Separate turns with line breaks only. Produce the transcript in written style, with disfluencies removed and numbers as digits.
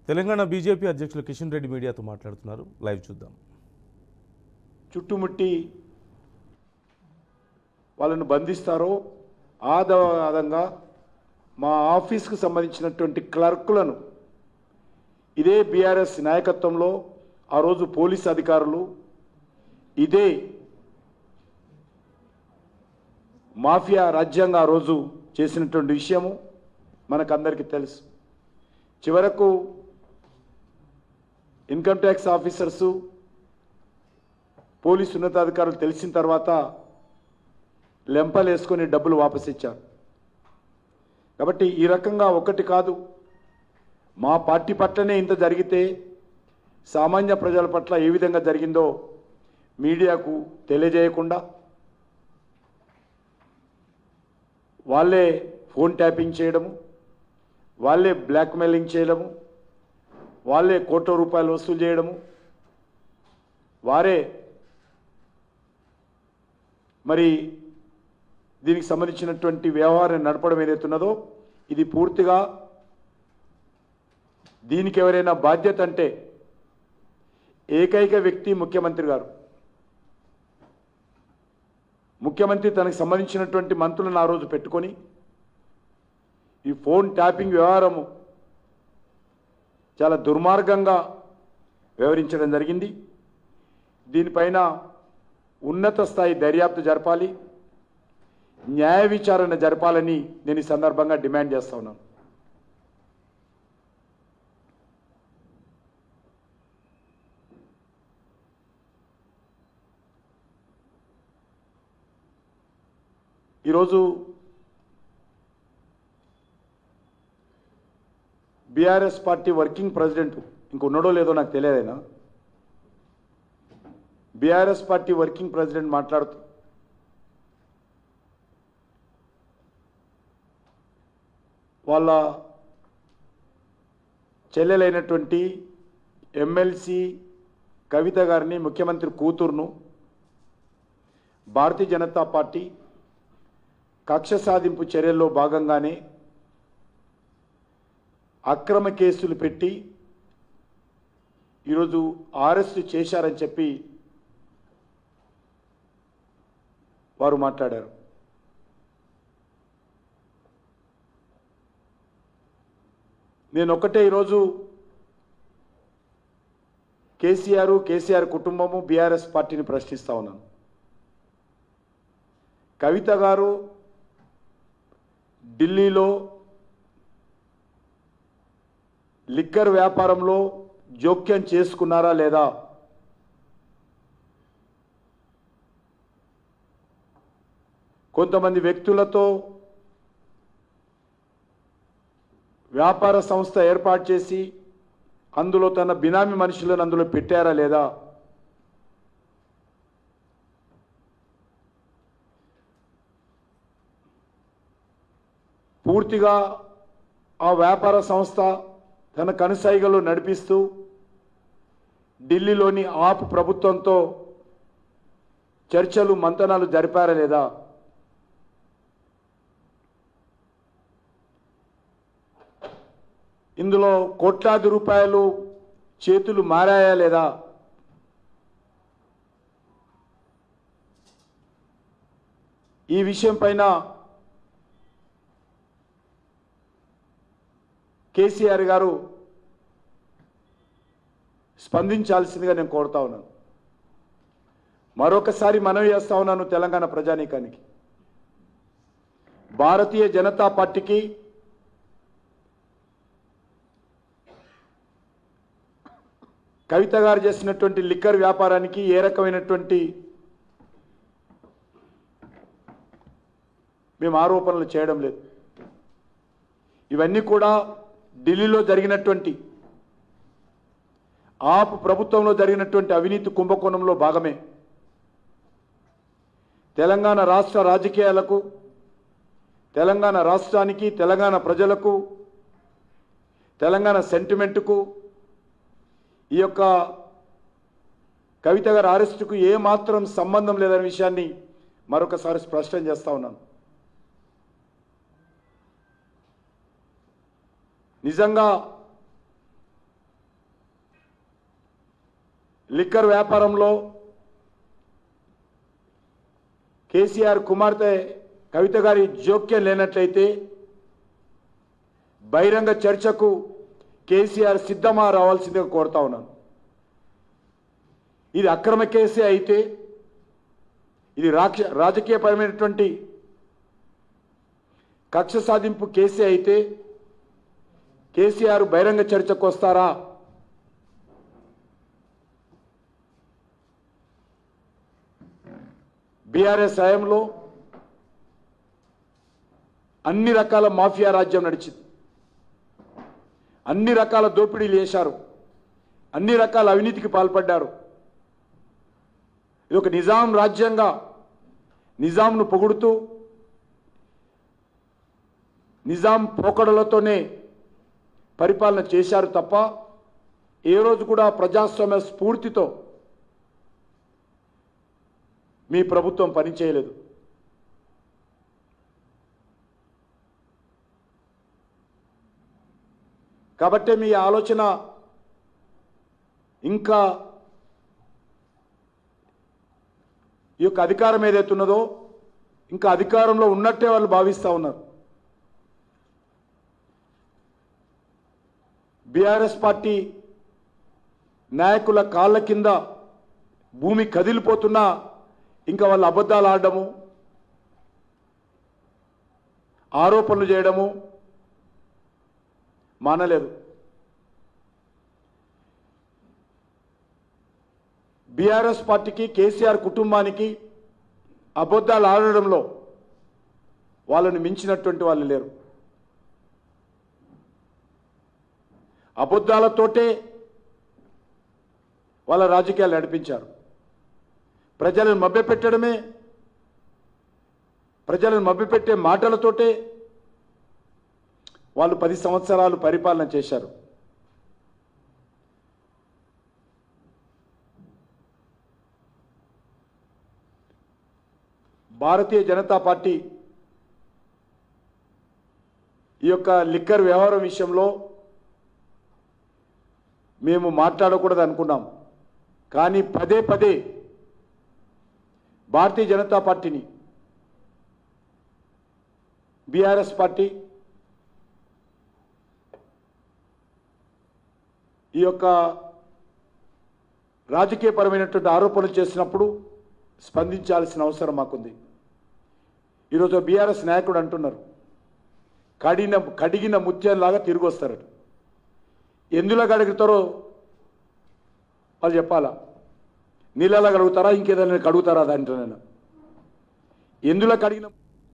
Telangana BJP అధ్యక్షులు కిషన్ రెడ్డి మీడియాతో మాట్లాడుతున్నారు. లైవ్ చూద్దాం.
చుట్టుముట్టి వాళ్ళను బంధిస్తారో ఆధారంగా మా ఆఫీస్కు సంబంధించినటువంటి క్లర్కులను ఇదే బీఆర్ఎస్ నాయకత్వంలో ఆ రోజు పోలీస్ అధికారులు ఇదే మాఫియా రాజ్యాంగం ఆ రోజు చేసినటువంటి విషయము మనకందరికీ తెలుసు. చివరకు ఇన్కమ్ ట్యాక్స్ ఆఫీసర్సు పోలీసు ఉన్నతాధికారులు తెలిసిన తర్వాత లెంపలు వేసుకొని డబ్బులు వాపసు ఇచ్చారు. కాబట్టి ఈ రకంగా ఒకటి కాదు, మా పార్టీ పట్లనే ఇంత జరిగితే సామాన్య ప్రజల పట్ల ఏ విధంగా జరిగిందో మీడియాకు తెలియజేయకుండా వాళ్ళే ఫోన్ ట్యాపింగ్ చేయడము, వాళ్ళే బ్లాక్మెయిలింగ్ చేయడము, వాళ్ళే కోట్ల రూపాయలు వసూలు చేయడము, వారే మరి దీనికి సంబంధించినటువంటి వ్యవహారం నడపడం ఏదైతున్నదో ఇది పూర్తిగా దీనికి ఎవరైనా బాధ్యత అంటే ఏకైక వ్యక్తి ముఖ్యమంత్రి గారు. ముఖ్యమంత్రి తనకు సంబంధించినటువంటి మంత్రులను ఆ రోజు పెట్టుకొని ఈ ఫోన్ ట్యాపింగ్ వ్యవహారము చాలా దుర్మార్గంగా వ్యవహరించడం జరిగింది. దీనిపైన ఉన్నత స్థాయి దర్యాప్తు జరపాలి, న్యాయ విచారణ జరపాలని నేను ఈ సందర్భంగా డిమాండ్ చేస్తా ఉన్నాను. ఈరోజు బీఆర్ఎస్ పార్టీ వర్కింగ్ ప్రెసిడెంట్ ఇంకొన్నడో లేదో నాకు తెలియదైనా బీఆర్ఎస్ పార్టీ వర్కింగ్ ప్రెసిడెంట్ మాట్లాడుతూ వాళ్ళ చెల్లెలైనటువంటి ఎమ్మెల్సీ కవిత గారిని, ముఖ్యమంత్రి కూతురును భారతీయ జనతా పార్టీ కక్ష సాధింపు చర్యల్లో భాగంగానే అక్రమ కేసులు పెట్టి ఈరోజు అరెస్టు చేశారని చెప్పి వారు మాట్లాడారు. నేను ఒక్కటే ఈరోజు కేసీఆర్ కుటుంబము బీఆర్ఎస్ పార్టీని ప్రశ్నిస్తా ఉన్నాను. కవిత గారు ఢిల్లీలో లిక్కర్ వ్యాపారంలో జోక్యం చేసుకున్నారా లేదా? కొంతమంది వ్యక్తులతో వ్యాపార సంస్థ ఏర్పాటు చేసి అందులో తన బినామీ మనుషులను అందులో పెట్టారా లేదా? పూర్తిగా ఆ వ్యాపార సంస్థ తన కనుసైగలు నడిపిస్తూ ఢిల్లీలోని ఆప్ ప్రభుత్వంతో చర్చలు మంతనాలు జరిపారా లేదా? ఇందులో కోట్లాది రూపాయలు చేతులు మారాయా లేదా? ఈ విషయం పైన కేసీఆర్ గారు స్పందించాల్సిందిగా నేను కోరుతా ఉన్నాను. మరొకసారి మనవి చేస్తా ఉన్నాను తెలంగాణ ప్రజానీకానికి, భారతీయ జనతా పార్టీకి కవిత గారు చేసినటువంటి లిక్కర్ వ్యాపారానికి ఏ రకమైనటువంటి మేము ఆరోపణలు చేయడం లేదు. ఇవన్నీ కూడా ఢిల్లీలో జరిగినటువంటి ఆప్ ప్రభుత్వంలో జరిగినటువంటి అవినీతి కుంభకోణంలో భాగమే. తెలంగాణ రాష్ట్ర రాజకీయాలకు, తెలంగాణ రాష్ట్రానికి, తెలంగాణ ప్రజలకు, తెలంగాణ సెంటిమెంటుకు ఈ యొక్క కవిత గారి అరెస్టుకు ఏమాత్రం సంబంధం లేదనే విషయాన్ని మరొకసారి స్పష్టం చేస్తా ఉన్నాను. నిజంగా లిక్కర్ వ్యాపారంలో కేసీఆర్ కుమార్తె కవిత గారి జోక్యం లేనట్లయితే బహిరంగ చర్చకు కేసీఆర్ సిద్ధమా రావాల్సిందిగా కోరుతా ఉన్నాను. ఇది అక్రమ కేసే అయితే, ఇది రాజకీయపరమైనటువంటి కక్ష సాధింపు కేసే అయితే కేసీఆర్ బహిరంగ చర్చకు వస్తారా? బీఆర్ఎస్ హయాంలో అన్ని రకాల మాఫియా రాజ్యం నడిచింది, అన్ని రకాల దోపిడీలు చేశారు, అన్ని రకాల అవినీతికి పాల్పడ్డారు. ఇది ఒక నిజాం రాజ్యంగా నిజాంను పొగుడుతూ నిజాం పోకడలతోనే పరిపాలన చేశారు తప్ప ఏ రోజు కూడా ప్రజాస్వామ్య స్ఫూర్తితో మీ ప్రభుత్వం పనిచేయలేదు. కాబట్టి మీ ఆలోచన ఇంకా ఈ యొక్క అధికారం ఏదైతే ఉన్నదో ఇంకా అధికారంలో ఉన్నట్టే వాళ్ళు భావిస్తూ ఉన్నారు. బీఆర్ఎస్ పార్టీ నాయకుల కాళ్ళ కింద భూమి కదిలిపోతున్నా ఇంకా వాళ్ళు అబద్ధాలు ఆడడము, ఆరోపణలు చేయడము మానలేదు. బీఆర్ఎస్ పార్టీకి కేసీఆర్ కుటుంబానికి అబద్ధాలు ఆడడంలో వాళ్ళని మించినటువంటి వాళ్ళు లేరు. అబద్ధాలతోటే వాళ్ళ రాజకీయాలు నడిపించారు. ప్రజలను మభ్యపెట్టడమే, ప్రజలను మభ్యపెట్టే మాటలతోటే వాళ్ళు 10 సంవత్సరాలు పరిపాలన చేశారు. భారతీయ జనతా పార్టీ ఈ యొక్క లిక్కర్ వ్యవహారం విషయంలో మేము మాట్లాడకూడదు అనుకున్నాం. కానీ పదే పదే భారతీయ జనతా పార్టీని బీఆర్ఎస్ పార్టీ ఈ యొక్క రాజకీయపరమైనటువంటి ఆరోపణలు చేసినప్పుడు స్పందించాల్సిన అవసరం మాకుంది. ఈరోజు బీఆర్ఎస్ నాయకుడు అంటున్నారు కడిగిన ముత్యంలాగా తిరిగి వస్తారట. ఎందులో కడుగుతారో వాళ్ళు చెప్పాలా? నీళ్ళలా కడుగుతారా, ఇంకేదైనా కడుగుతారా? దాంట్లో ఎందులో కడిగిన